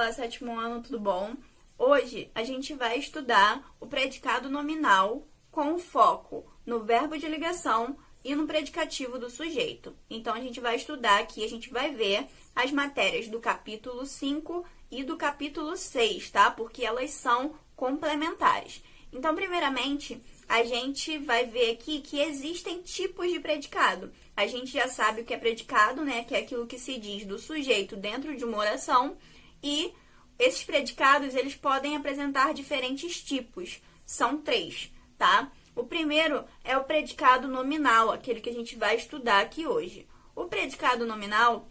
Olá, sétimo ano, tudo bom? Hoje a gente vai estudar o predicado nominal com foco no verbo de ligação e no predicativo do sujeito. Então, a gente vai estudar aqui, a gente vai ver as matérias do capítulo 5 e do capítulo 6, tá? Porque elas são complementares. Então, primeiramente, a gente vai ver aqui que existem tipos de predicado. A gente já sabe o que é predicado, né? Que é aquilo que se diz do sujeito dentro de uma oração. E esses predicados, eles podem apresentar diferentes tipos. São 3, tá? O primeiro é o predicado nominal, aquele que a gente vai estudar aqui hoje. O predicado nominal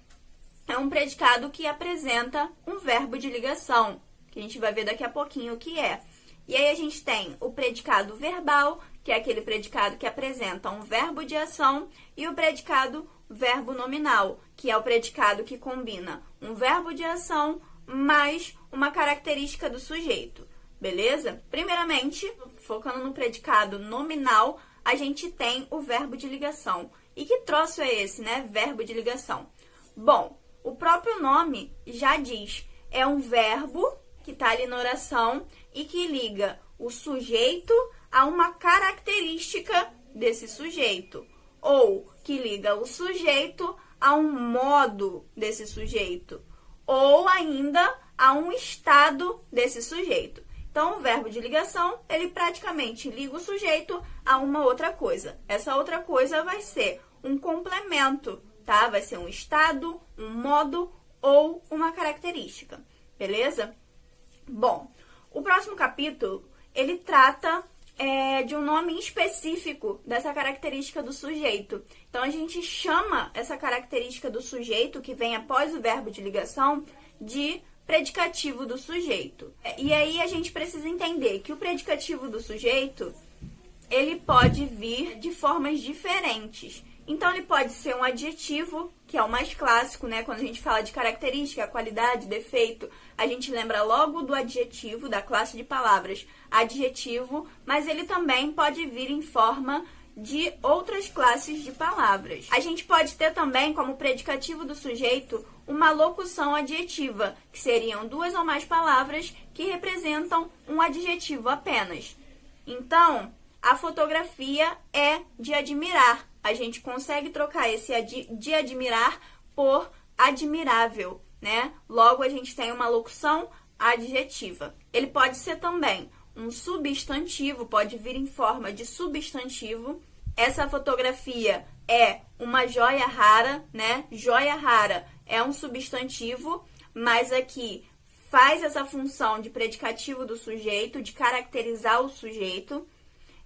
é um predicado que apresenta um verbo de ligação, que a gente vai ver daqui a pouquinho o que é. E aí a gente tem o predicado verbal, que é aquele predicado que apresenta um verbo de ação, e o predicado verbo nominal, que é o predicado que combina um verbo de ação mais uma característica do sujeito, beleza? Primeiramente, focando no predicado nominal, a gente tem o verbo de ligação. E que troço é esse, né? Verbo de ligação. Bom, o próprio nome já diz, é um verbo que está ali na oração e que liga o sujeito a uma característica desse sujeito, ou que liga o sujeito a um modo desse sujeito, ou ainda a um estado desse sujeito. Então, o verbo de ligação, ele praticamente liga o sujeito a uma outra coisa. Essa outra coisa vai ser um complemento, tá? Vai ser um estado, um modo ou uma característica, beleza? Bom, o próximo capítulo, ele trata de um nome específico dessa característica do sujeito. Então, a gente chama essa característica do sujeito, que vem após o verbo de ligação, de predicativo do sujeito. E aí, a gente precisa entender que o predicativo do sujeito, ele pode vir de formas diferentes. Então, ele pode ser um adjetivo, que é o mais clássico, né? Quando a gente fala de característica, qualidade, defeito, a gente lembra logo do adjetivo, da classe de palavras adjetivo, mas ele também pode vir em forma de outras classes de palavras. A gente pode ter também como predicativo do sujeito uma locução adjetiva, que seriam 2 ou mais palavras que representam um adjetivo apenas. Então, a fotografia é de admirar. A gente consegue trocar esse de admirar por admirável, né? Logo, a gente tem uma locução adjetiva. Ele pode ser também um substantivo, pode vir em forma de substantivo. Essa fotografia é uma joia rara, né? Joia rara é um substantivo, mas aqui faz essa função de predicativo do sujeito, de caracterizar o sujeito.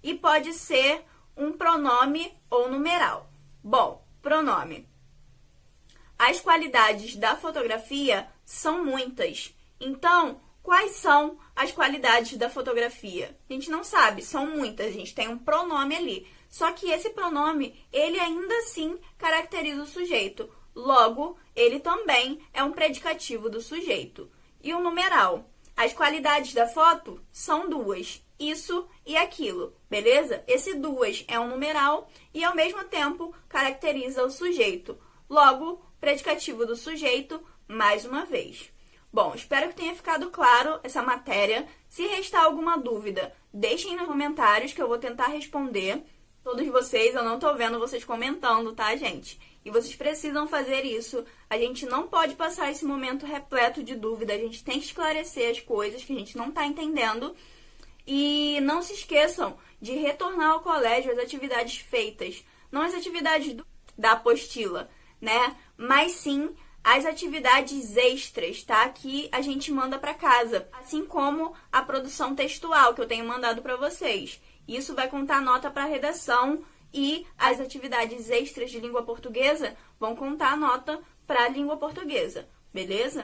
E pode ser um pronome ou numeral. Bom, pronome. As qualidades da fotografia são muitas. Então, quais são as qualidades da fotografia? A gente não sabe, são muitas. A gente tem um pronome ali. Só que esse pronome, ele ainda assim caracteriza o sujeito. Logo, ele também é um predicativo do sujeito. E o numeral. As qualidades da foto são 2. Isso e aquilo, beleza? Esse 2 é um numeral e, ao mesmo tempo, caracteriza o sujeito. Logo, predicativo do sujeito, mais uma vez. Bom, espero que tenha ficado claro essa matéria. Se restar alguma dúvida, deixem nos comentários que eu vou tentar responder. Todos vocês, eu não tô vendo vocês comentando, tá, gente? E vocês precisam fazer isso. A gente não pode passar esse momento repleto de dúvida. A gente tem que esclarecer as coisas que a gente não tá entendendo. E não se esqueçam de retornar ao colégio as atividades feitas. Não as atividades da apostila, né? Mas sim as atividades extras, tá? Que a gente manda para casa. Assim como a produção textual que eu tenho mandado para vocês. Isso vai contar nota para redação e as atividades extras de língua portuguesa vão contar nota para língua portuguesa, beleza?